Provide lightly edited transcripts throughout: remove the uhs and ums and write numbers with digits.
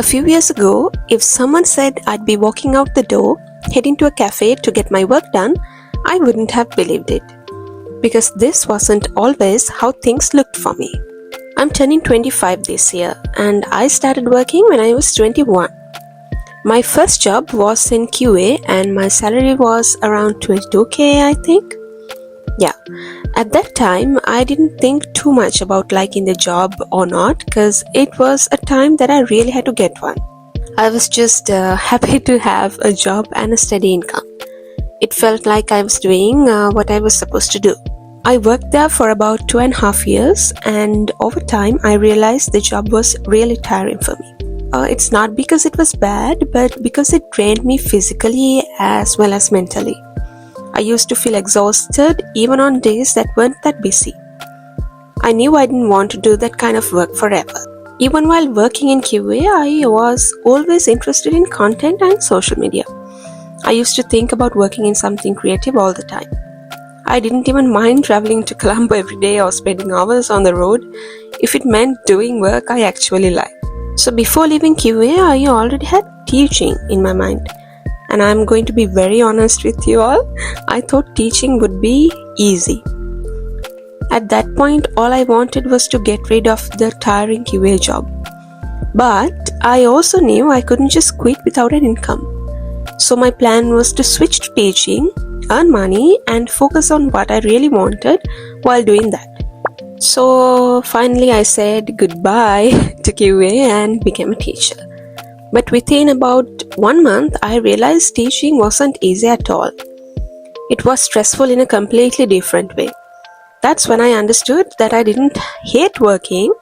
few years ago, if someone said I'd be walking out the door, heading to a cafe to get my work done, I wouldn't have believed it. Because this wasn't always how things looked for me. I'm turning 25 this year, and I started working when I was 21. My first job was in QA and my salary was around 22k, I think. Yeah, at that time I didn't think too much about liking the job or not, because it was a time that I really had to get one. I was just happy to have a job and a steady income. It felt like I was doing what I was supposed to do. I worked there for about 2.5 years, and over time I realized the job was really tiring for me. It's not because it was bad, but because it drained me physically as well as mentally. I used to feel exhausted even on days that weren't that busy. I knew I didn't want to do that kind of work forever. Even while working in QA, I was always interested in content and social media. I used to think about working in something creative all the time. I didn't even mind traveling to Colombo every day or spending hours on the road if it meant doing work I actually liked. So before leaving QA, I already had teaching in my mind. And I'm going to be very honest with you all, I thought teaching would be easy. At that point, all I wanted was to get rid of the tiring QA job. But I also knew I couldn't just quit without an income. So my plan was to switch to teaching, earn money, and focus on what I really wanted while doing that. So finally I said goodbye to QA and became a teacher. But within about 1 month, I realized teaching wasn't easy at all. It was stressful in a completely different way. That's when I understood that I didn't hate working,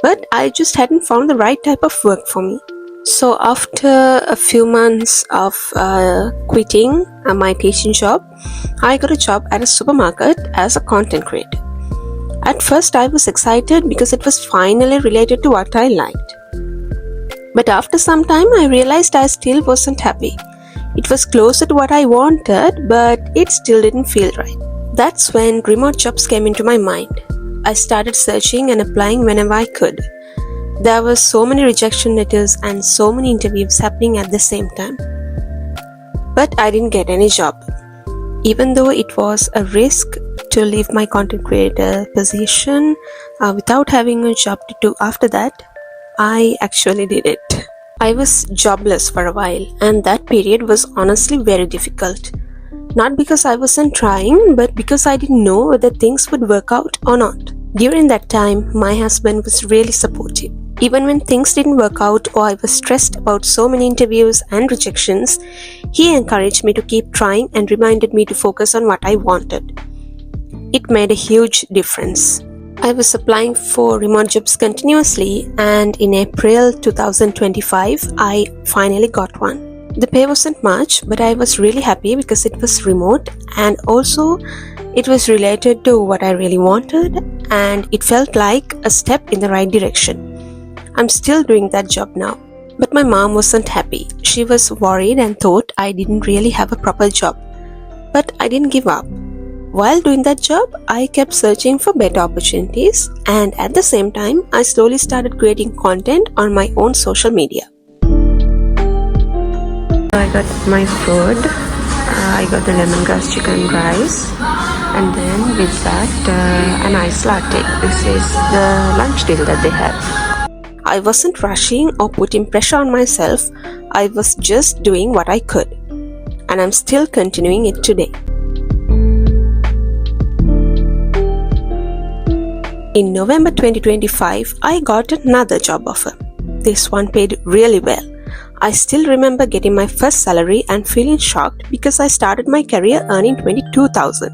but I just hadn't found the right type of work for me. So after a few months of quitting my teaching job, I got a job at a supermarket as a content creator. At first I was excited because it was finally related to what I liked. But after some time I realized I still wasn't happy. It was closer to what I wanted, but it still didn't feel right. That's when remote jobs came into my mind. I started searching and applying whenever I could. There were so many rejection letters and so many interviews happening at the same time. But I didn't get any job. Even though it was a risk to leave my content creator position without having a job to do after that, I actually did it. I was jobless for a while, and that period was honestly very difficult. Not because I wasn't trying, but because I didn't know whether things would work out or not. During that time, my husband was really supportive. Even when things didn't work out or I was stressed about so many interviews and rejections, he encouraged me to keep trying and reminded me to focus on what I wanted. It made a huge difference. I was applying for remote jobs continuously, and in April 2025, I finally got one. The pay wasn't much, but I was really happy because it was remote and also it was related to what I really wanted, and it felt like a step in the right direction. I'm still doing that job now. But my mom wasn't happy. She was worried and thought I didn't really have a proper job. But I didn't give up. While doing that job, I kept searching for better opportunities, and at the same time, I slowly started creating content on my own social media. I got my food. I got the lemongrass chicken rice, and then with that, an iced latte. This is the lunch deal that they have. I wasn't rushing or putting pressure on myself. I was just doing what I could. And I'm still continuing it today. In November 2025, I got another job offer. This one paid really well. I still remember getting my first salary and feeling shocked because I started my career earning $22,000.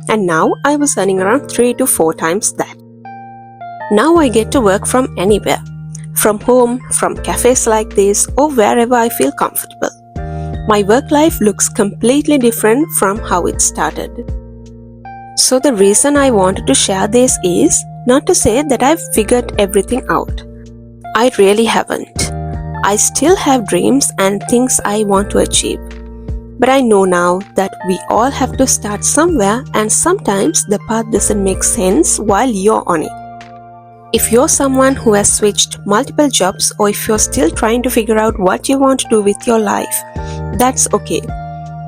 And now I was earning around 3 to 4 times that. Now I get to work from anywhere. From home, from cafes like this, or wherever I feel comfortable. My work life looks completely different from how it started. So the reason I wanted to share this is not to say that I've figured everything out. I really haven't. I still have dreams and things I want to achieve. But I know now that we all have to start somewhere, and sometimes the path doesn't make sense while you're on it. If you're someone who has switched multiple jobs, or if you're still trying to figure out what you want to do with your life, that's okay.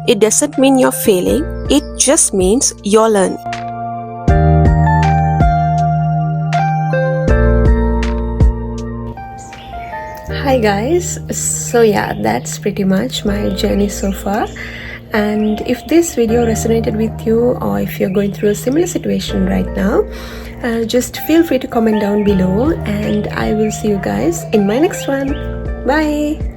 It doesn't mean you're failing, it just means you're learning. Hi guys, so yeah, that's pretty much my journey so far. And if this video resonated with you, or if you're going through a similar situation right now, just feel free to comment down below, and I will see you guys in my next one. Bye.